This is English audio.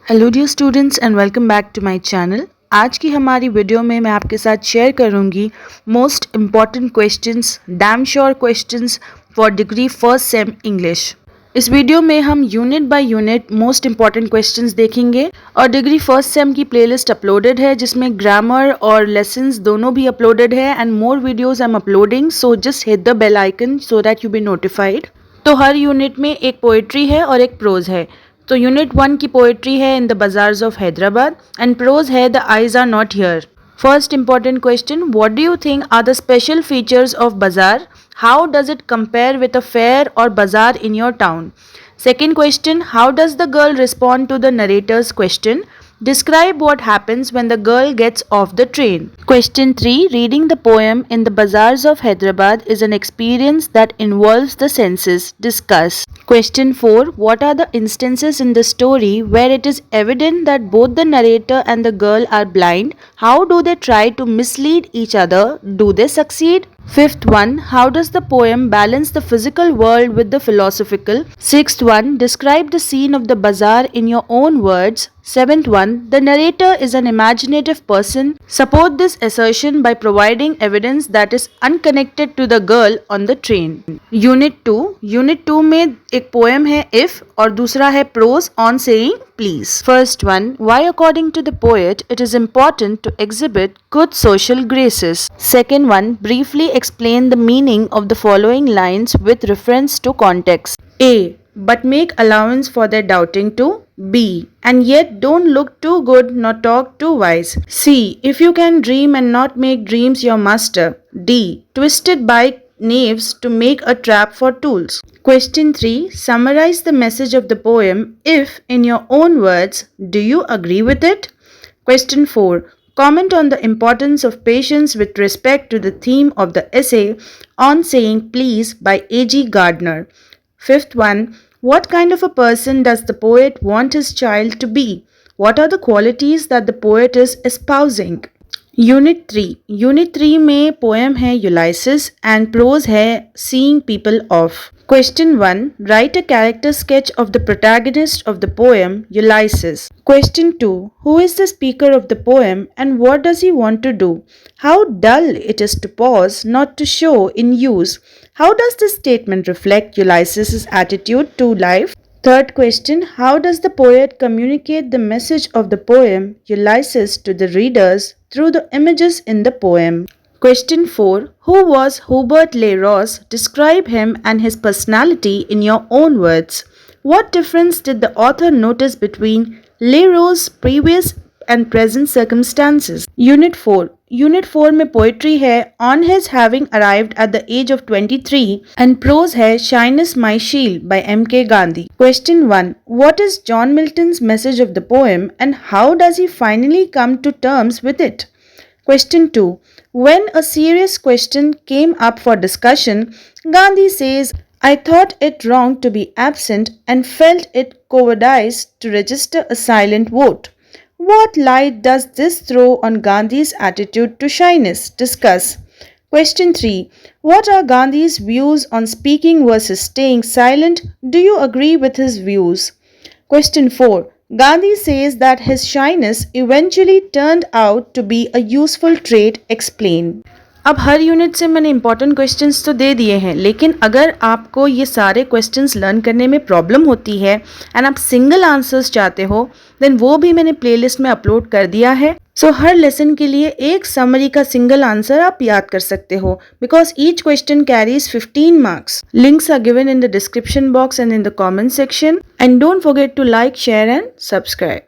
Hello dear students and welcome back to my channel. आज की हमारी वीडियो में मैं आपके साथ शेयर करूंगी most important questions, damn sure questions for degree first sem English. इस वीडियो में हम unit by unit most important questions देखेंगे और डिग्री फर्स्ट सेम की प्लेलिस्ट अपलोडेड है जिसमें ग्रामर और लेसन्स दोनों भी अपलोडेड है and more videos I am uploading, so just hit the bell icon so that you be notified. तो हर यूनिट में एक पोएट्री है और एक प्रोज है। तो यूनिट 1 की पोएट्री है in the bazaars of Hyderabad and prose है the eyes are not here. First important question, what do you think are the special features of bazaar? How does it compare with a fair or bazaar in your town? Second question, how does the girl respond to the narrator's question? Describe what happens when the girl gets off the train. Question 3, reading the poem in the bazaars of Hyderabad is an experience that involves the senses. Discuss. Question 4, what are the instances in the story where it is evident that both the narrator and the girl are blind? How do they try to mislead each other? Do they succeed? Fifth one, how does the poem balance the physical world with the philosophical? Sixth one, describe the scene of the bazaar in your own words. Seventh one, the narrator is an imaginative person. Support this assertion by providing evidence that is unconnected to the girl on the train. Unit 2 में एक poem है If और दूसरा है prose on saying please. First one, why according to the poet it is important to exhibit good social graces. Second one, briefly explain the meaning of the following lines with reference to context. A, but make allowance for their doubting too. B, and yet don't look too good nor talk too wise. C, if you can dream and not make dreams your master. D, twisted by knaves to make a trap for tools. Question 3, summarize the message of the poem if in your own words. Do you agree with it? Question 4, comment on the importance of patience with respect to the theme of the essay on saying please by A.G. Gardner. Fifth one, what kind of a person does the poet want his child to be? What are the qualities that the poet is espousing? Unit 3 में poem है Ulysses and prose है Seeing People Off. Question 1, write a character sketch of the protagonist of the poem Ulysses. Question 2, who is the speaker of the poem and what does he want to do? How dull it is to pause, not to show in use. How does this statement reflect Ulysses' attitude to life? Third question, how does the poet communicate the message of the poem Ulysses to the readers through the images in the poem? Question 4, who was Hubert Le Ross? Describe him and his personality in your own words. What difference did the author notice between Le Ross' previous and present circumstances? Unit 4 में poetry है On His Having Arrived at the Age of 23 and prose है Shyness My Shield by M.K. Gandhi. Question 1, what is John Milton's message of the poem and how does he finally come to terms with it? Question 2, when a serious question came up for discussion, Gandhi says, I thought it wrong to be absent and felt it cowardice to register a silent vote. What light does this throw on Gandhi's attitude to shyness? Discuss. Question 3, what are Gandhi's views on speaking versus staying silent? Do you agree with his views? Question 4, Gandhi says that his shyness eventually turned out to be a useful trait. Explain. अब हर unit से मैंने important questions तो दे दिए हैं, लेकिन अगर आपको ये सारे क्वेश्चंस लर्न करने में प्रॉब्लम होती है एंड आप सिंगल आंसर्स चाहते हो देन वो भी मैंने प्लेलिस्ट में अपलोड कर दिया है। सो हर लेसन के लिए एक समरी का सिंगल आंसर आप याद कर सकते हो because each question carries 15 marks. Links are given in the description box and in the comment section and don't forget to like, share and subscribe.